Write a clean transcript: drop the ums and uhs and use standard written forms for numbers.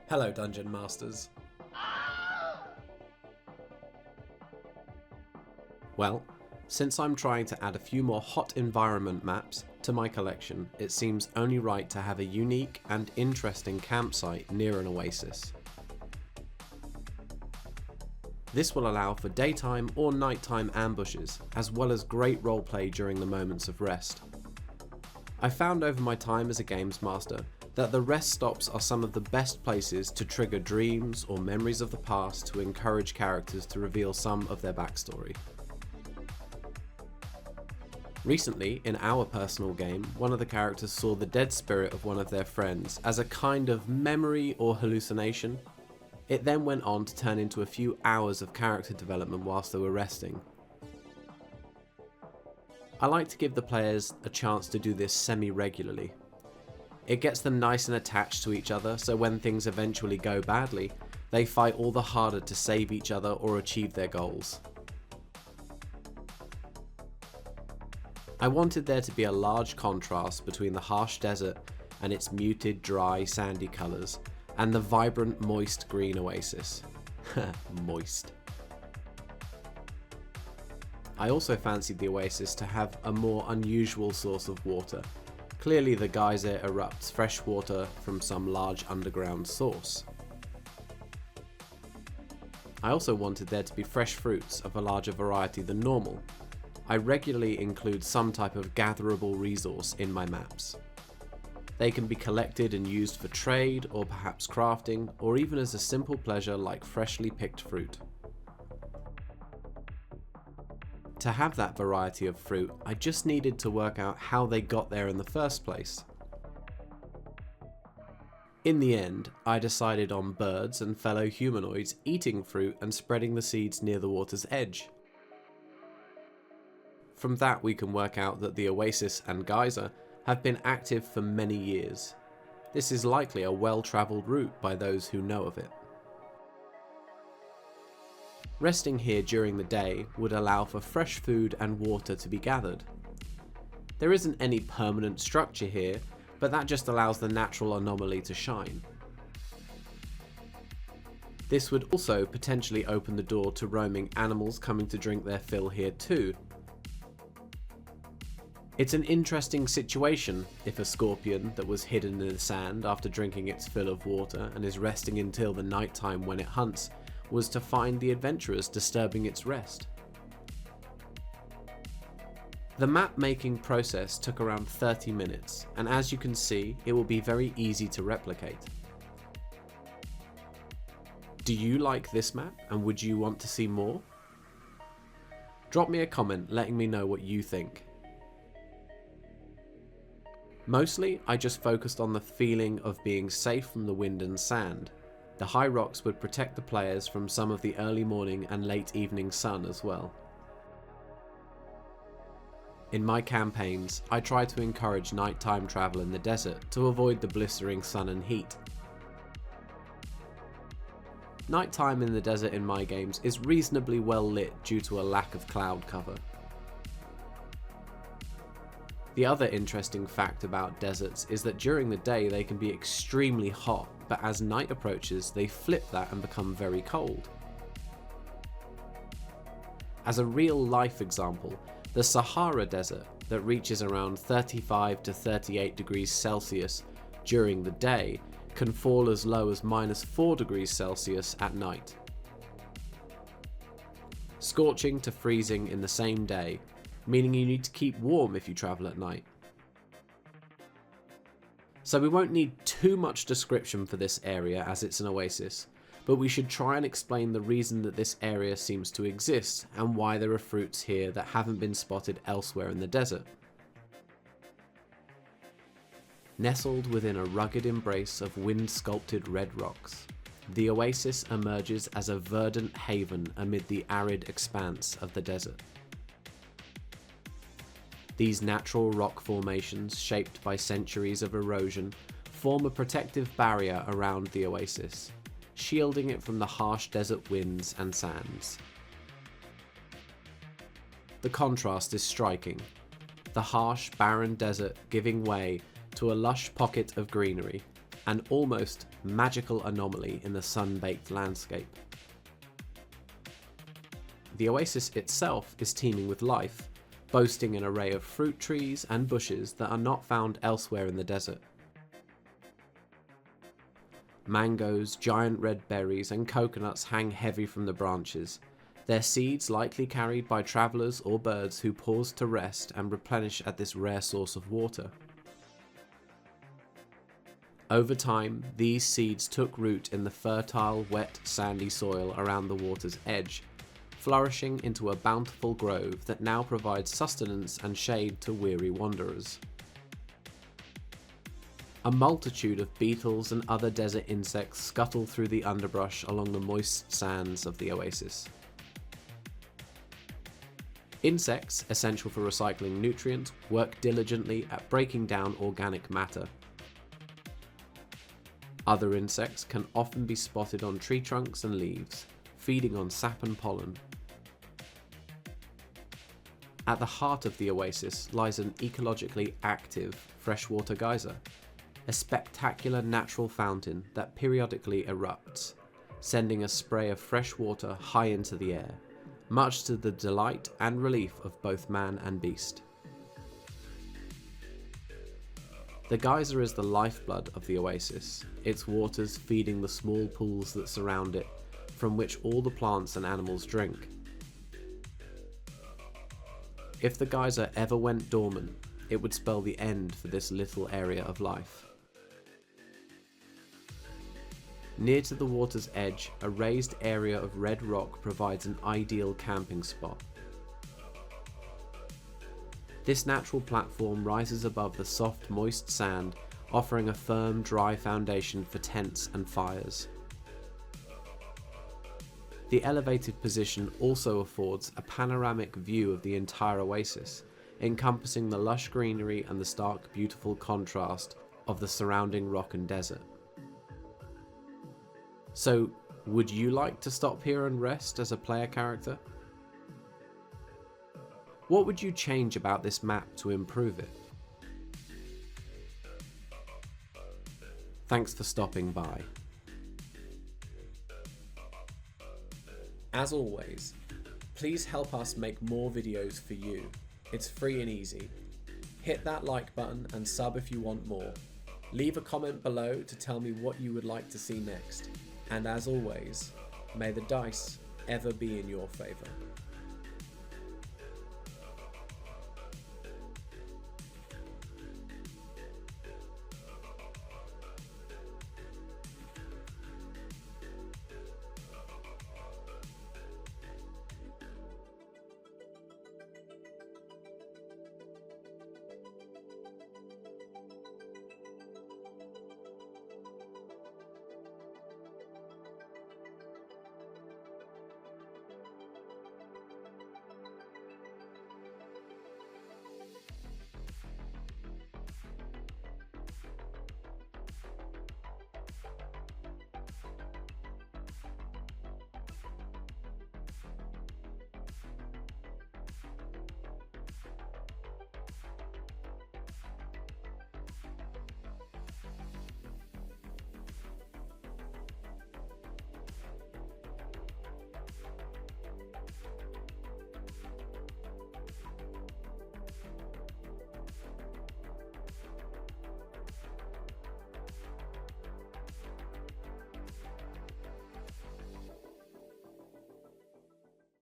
Hello, Dungeon Masters. Well, since I'm trying to add a few more hot environment maps to my collection, it seems only right to have a unique and interesting campsite near an oasis. This will allow for daytime or nighttime ambushes, as well as great roleplay during the moments of rest. I found over my time as a games master that the rest stops are some of the best places to trigger dreams or memories of the past to encourage characters to reveal some of their backstory. Recently, in our personal game, one of the characters saw the dead spirit of one of their friends as a kind of memory or hallucination. It then went on to turn into a few hours of character development whilst they were resting. I like to give the players a chance to do this semi-regularly. It gets them nice and attached to each other, so when things eventually go badly, they fight all the harder to save each other or achieve their goals. I wanted there to be a large contrast between the harsh desert and its muted, dry, sandy colours, and the vibrant, moist green oasis. Moist. I also fancied the oasis to have a more unusual source of water. Clearly the geyser erupts fresh water from some large underground source. I also wanted there to be fresh fruits of a larger variety than normal. I regularly include some type of gatherable resource in my maps. They can be collected and used for trade, or perhaps crafting, or even as a simple pleasure like freshly picked fruit. To have that variety of fruit, I just needed to work out how they got there in the first place. In the end, I decided on birds and fellow humanoids eating fruit and spreading the seeds near the water's edge. From that we can work out that the Oasis and Geyser have been active for many years. This is likely a well-travelled route by those who know of it. Resting here during the day would allow for fresh food and water to be gathered. There isn't any permanent structure here, but that just allows the natural anomaly to shine. This would also potentially open the door to roaming animals coming to drink their fill here too. It's an interesting situation if a scorpion that was hidden in the sand after drinking its fill of water and is resting until the night time when it hunts was to find the adventurers disturbing its rest. The map making process took around 30 minutes, and as you can see, it will be very easy to replicate. Do you like this map and would you want to see more? Drop me a comment letting me know what you think. Mostly, I just focused on the feeling of being safe from the wind and sand. The high rocks would protect the players from some of the early morning and late evening sun as well. In my campaigns, I try to encourage nighttime travel in the desert to avoid the blistering sun and heat. Nighttime in the desert in my games is reasonably well lit due to a lack of cloud cover. The other interesting fact about deserts is that during the day they can be extremely hot, but as night approaches they flip that and become very cold. As a real life example, the Sahara Desert, that reaches around 35 to 38 degrees Celsius during the day, can fall as low as -4 degrees Celsius at night. Scorching to freezing in the same day, meaning you need to keep warm if you travel at night. So we won't need too much description for this area as it's an oasis, but we should try and explain the reason that this area seems to exist and why there are fruits here that haven't been spotted elsewhere in the desert. Nestled within a rugged embrace of wind-sculpted red rocks, the oasis emerges as a verdant haven amid the arid expanse of the desert. These natural rock formations, shaped by centuries of erosion, form a protective barrier around the oasis, shielding it from the harsh desert winds and sands. The contrast is striking, the harsh, barren desert giving way to a lush pocket of greenery, an almost magical anomaly in the sun-baked landscape. The oasis itself is teeming with life, boasting an array of fruit trees and bushes that are not found elsewhere in the desert. Mangoes, giant red berries, and coconuts hang heavy from the branches, their seeds likely carried by travellers or birds who pause to rest and replenish at this rare source of water. Over time, these seeds took root in the fertile, wet, sandy soil around the water's edge, flourishing into a bountiful grove that now provides sustenance and shade to weary wanderers. A multitude of beetles and other desert insects scuttle through the underbrush along the moist sands of the oasis. Insects, essential for recycling nutrients, work diligently at breaking down organic matter. Other insects can often be spotted on tree trunks and leaves, feeding on sap and pollen. At the heart of the oasis lies an ecologically active freshwater geyser, a spectacular natural fountain that periodically erupts, sending a spray of fresh water high into the air, much to the delight and relief of both man and beast. The geyser is the lifeblood of the oasis, its waters feeding the small pools that surround it, from which all the plants and animals drink. If the geyser ever went dormant, it would spell the end for this little area of life. Near to the water's edge, a raised area of red rock provides an ideal camping spot. This natural platform rises above the soft, moist sand, offering a firm, dry foundation for tents and fires. The elevated position also affords a panoramic view of the entire oasis, encompassing the lush greenery and the stark, beautiful contrast of the surrounding rock and desert. So, would you like to stop here and rest as a player character? What would you change about this map to improve it? Thanks for stopping by. As always, please help us make more videos for you. It's free and easy. Hit that like button and sub if you want more. Leave a comment below to tell me what you would like to see next. And as always, may the dice ever be in your favour.